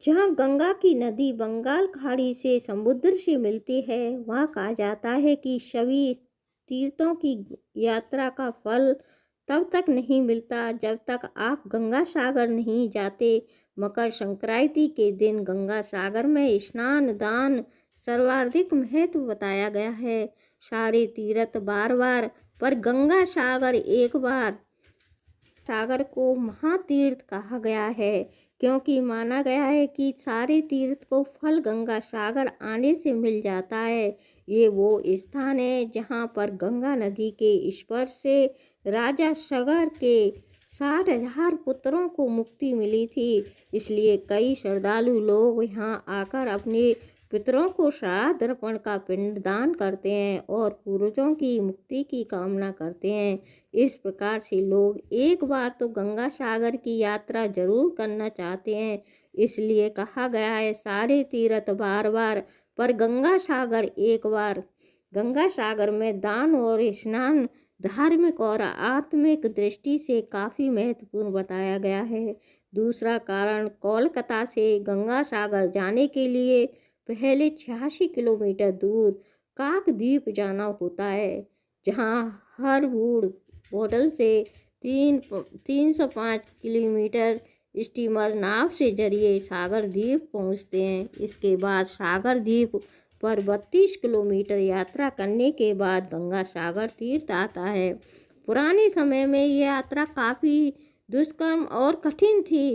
जहाँ गंगा की नदी बंगाल खाड़ी से समुद्र से मिलती है, वहाँ कहा जाता है कि सभी तीर्थों की यात्रा का फल तब तक नहीं मिलता जब तक आप गंगा सागर नहीं जाते। मकर संक्रांति के दिन गंगा सागर में स्नान दान सर्वाधिक महत्व बताया गया है। सारे तीर्थ बार बार पर गंगा सागर एक बार। सागर को महातीर्थ कहा गया है क्योंकि माना गया है कि सारे तीर्थ को फल गंगा सागर आने से मिल जाता है। ये वो स्थान है जहाँ पर गंगा नदी के स्पर्श से राजा सगर के 60,000 पुत्रों को मुक्ति मिली थी। इसलिए कई श्रद्धालु लोग यहाँ आकर अपने पितरों को श्राद्ध अर्पण का पिंडदान करते हैं और पूर्वजों की मुक्ति की कामना करते हैं। इस प्रकार से लोग एक बार तो गंगा सागर की यात्रा जरूर करना चाहते हैं। इसलिए कहा गया है सारे तीर्थ बार बार पर गंगा सागर एक बार। गंगा सागर में दान और स्नान धार्मिक और आत्मिक दृष्टि से काफी महत्वपूर्ण बताया गया है। दूसरा कारण, कोलकाता से गंगा सागर जाने के लिए पहले 86 किलोमीटर दूर काकद्वीप जाना होता है, जहां हर बूढ़ होटल से 305 किलोमीटर स्टीमर नाव से जरिए सागर द्वीप पहुंचते हैं। इसके बाद सागर द्वीप पर 32 किलोमीटर यात्रा करने के बाद गंगा सागर तीर्थ आता है। पुराने समय में यह यात्रा काफ़ी दुष्कर्म और कठिन थी।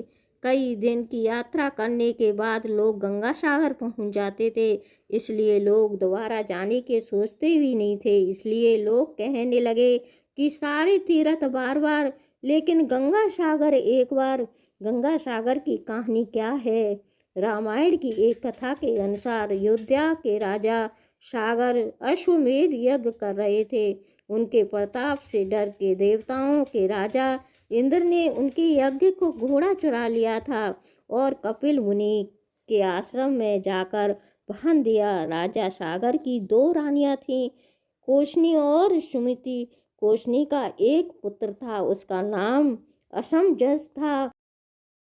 कई दिन की यात्रा करने के बाद लोग गंगा सागर पहुंच जाते थे, इसलिए लोग दोबारा जाने के सोचते भी नहीं थे। इसलिए लोग कहने लगे कि सारे तीर्थ बार बार लेकिन गंगा सागर एक बार। गंगा सागर की कहानी क्या है? रामायण की एक कथा के अनुसार अयोध्या के राजा सागर अश्वमेध यज्ञ कर रहे थे। उनके प्रताप से डर के देवताओं के राजा इंद्र ने उनके यज्ञ को घोड़ा चुरा लिया था और कपिल मुनि के आश्रम में जाकर बांध दिया। राजा सागर की 2 रानियां थीं, कोशनी और सुमिति। कोशनी का एक पुत्र था, उसका नाम असमजस था।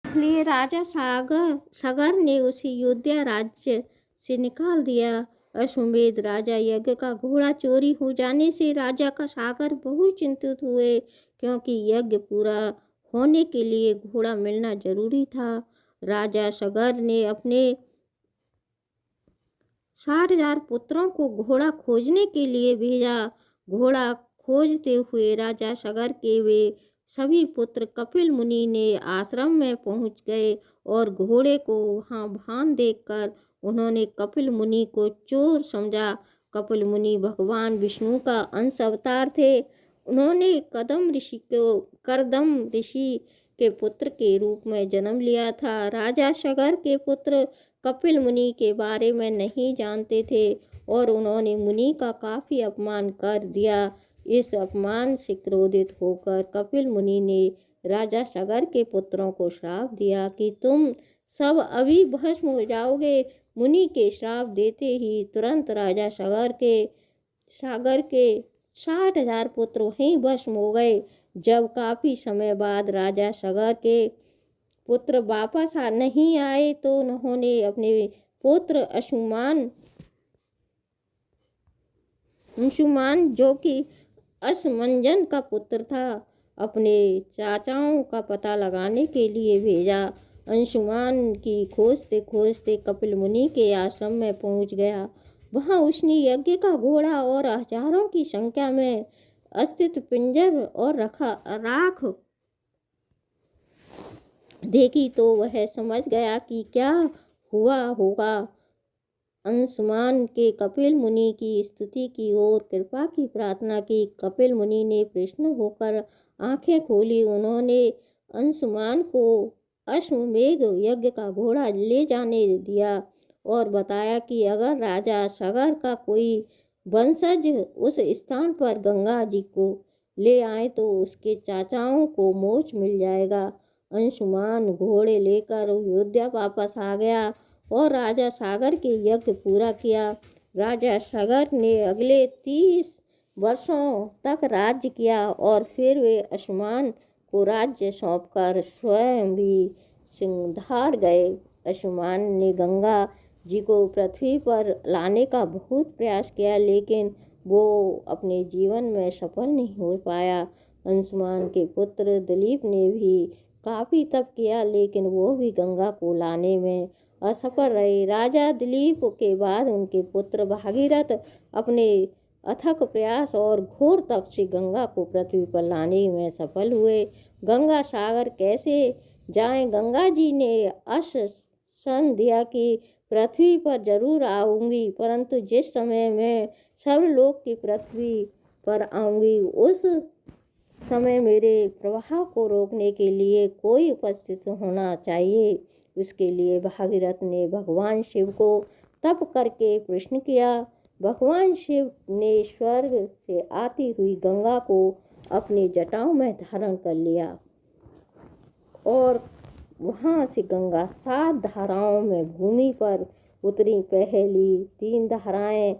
इसलिए राजा सागर ने उसे अयोध्या राज्य से निकाल दिया। अश्वमेध राजा यज्ञ का घोड़ा चोरी हो जाने से राजा का सागर बहुत चिंतित हुए, क्योंकि यज्ञ पूरा होने के लिए घोड़ा मिलना जरूरी था। राजा सागर ने अपने 60,000 पुत्रों को घोड़ा खोजने के लिए भेजा। घोड़ा खोजते हुए राजा सागर के वे सभी पुत्र कपिल मुनि ने आश्रम में पहुंच गए और घोड़े को वहां बांध देखकर उन्होंने कपिल मुनि को चोर समझा। कपिल मुनि भगवान विष्णु का अंश अवतार थे। उन्होंने करदम ऋषि के पुत्र के रूप में जन्म लिया था। राजा सागर के पुत्र कपिल मुनि के बारे में नहीं जानते थे और उन्होंने मुनि का काफी अपमान कर दिया। इस अपमान से क्रोधित होकर कपिल मुनि ने राजा सागर के पुत्रों को श्राप दिया कि तुम सब अभी भस्म हो जाओगे। मुनि के श्राप देते ही तुरंत राजा सागर के 60,000 पुत्र वहीं भस्म हो गए। जब काफी समय बाद राजा सागर के पुत्र वापस नहीं आए तो उन्होंने अपने पुत्र अंशुमान, जो कि असमंजन का पुत्र था, अपने चाचाओं का पता लगाने के लिए भेजा। अंशुमान की खोजते खोजते कपिल मुनि के आश्रम में पहुंच गया। वहां उसने यज्ञ का घोड़ा और हजारों की संख्या में अस्थित पिंजर और राख देखी तो वह समझ गया कि क्या हुआ होगा। अंशुमान के कपिल मुनि की स्तुति की और कृपा की प्रार्थना की। कपिल मुनि ने प्रसन्न होकर आंखें खोली। उन्होंने अंशुमान को अश्वमेध यज्ञ का घोड़ा ले जाने दिया और बताया कि अगर राजा सागर का कोई वंशज उस स्थान पर गंगा जी को ले आए तो उसके चाचाओं को मोक्ष मिल जाएगा। अंशुमान घोड़े लेकर अयोध्या वापस आ गया और राजा सागर के यज्ञ पूरा किया। राजा सागर ने अगले 30 वर्षों तक राज्य किया और फिर वे अंशुमान को राज्य सौंपकर स्वयं भी सिंहधार गए। अंशुमान ने गंगा जी को पृथ्वी पर लाने का बहुत प्रयास किया, लेकिन वो अपने जीवन में सफल नहीं हो पाया। अंशुमान के पुत्र दिलीप ने भी काफ़ी तप किया, लेकिन वो भी गंगा को लाने में असफल रहे। राजा दिलीप के बाद उनके पुत्र भागीरथ अपने अथक प्रयास और घोर तप से गंगा को पृथ्वी पर लाने में सफल हुए। गंगा सागर कैसे जाएं? गंगा जी ने आश्वासन दिया कि पृथ्वी पर जरूर आऊंगी, परंतु जिस समय मैं सब लोग की पृथ्वी पर आऊंगी उस समय मेरे प्रवाह को रोकने के लिए कोई उपस्थित होना चाहिए। इसके लिए भागीरथ ने भगवान शिव को तप करके प्रश्न किया। भगवान शिव ने स्वर्ग से आती हुई गंगा को अपनी जटाओं में धारण कर लिया और वहाँ से गंगा 7 धाराओं में भूमि पर उतरी। पहली 3 धाराएं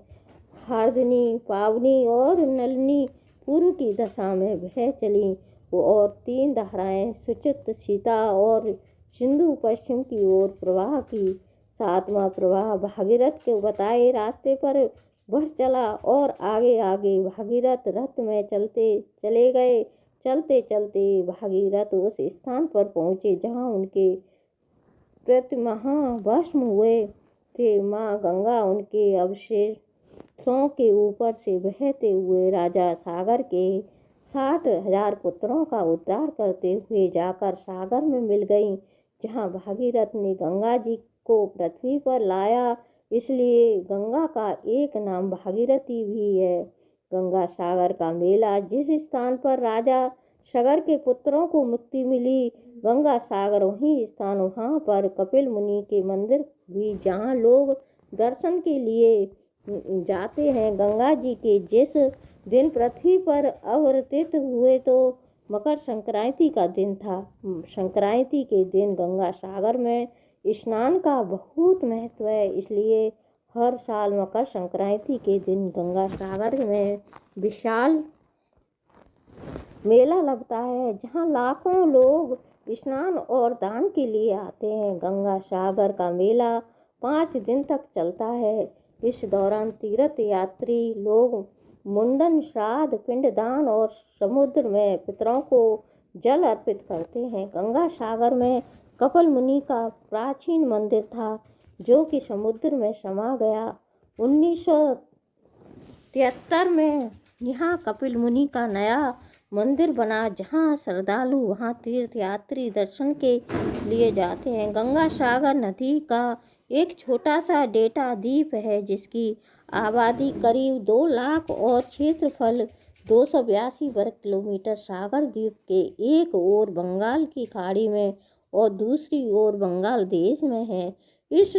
हार्दिनी, पावनी और नलिनी पूर्व की दिशा में बह चली और 3 धाराएं सुचित, सीता और सिंधु पश्चिम की ओर प्रवाह की। 7वां प्रवाह भागीरथ के बताए रास्ते पर बढ़ चला और आगे आगे भागीरथ रथ में चलते चले गए। चलते चलते भागीरथ उस स्थान पर पहुँचे जहाँ उनके प्रतिमा भस्म हुए थे। माँ गंगा उनके अवशेषों के ऊपर से बहते हुए राजा सागर के 60,000 पुत्रों का उद्धार करते हुए जाकर सागर में मिल गई, जहाँ भागीरथ ने गंगा जी को पृथ्वी पर लाया। इसलिए गंगा का एक नाम भागीरथी भी है। गंगा सागर का मेला जिस स्थान पर राजा सागर के पुत्रों को मुक्ति मिली, गंगा सागर वही स्थान, वहाँ पर कपिल मुनि के मंदिर भी जहाँ लोग दर्शन के लिए जाते हैं। गंगा जी के जिस दिन पृथ्वी पर अवतरित हुए तो मकर संक्रांति का दिन था। संक्रांति के दिन गंगा सागर में स्नान का बहुत महत्व है, इसलिए हर साल मकर संक्रांति के दिन गंगा सागर में विशाल मेला लगता है, जहाँ लाखों लोग स्नान और दान के लिए आते हैं। गंगा सागर का मेला 5 दिन तक चलता है। इस दौरान तीर्थ यात्री लोग मुंडन, श्राद्ध, पिंडदान और समुद्र में पितरों को जल अर्पित करते हैं। गंगा सागर में कपिल मुनि का प्राचीन मंदिर था, जो कि समुद्र में समा गया। 1973 में यहाँ कपिल मुनि का नया मंदिर बना, जहाँ श्रद्धालु वहाँ तीर्थ यात्री दर्शन के लिए जाते हैं। गंगा सागर नदी का एक छोटा सा डेटा द्वीप है, जिसकी आबादी करीब 2 लाख और क्षेत्रफल 282 वर्ग किलोमीटर। सागर द्वीप के एक ओर बंगाल की खाड़ी में और दूसरी ओर बंगाल देश में है। इस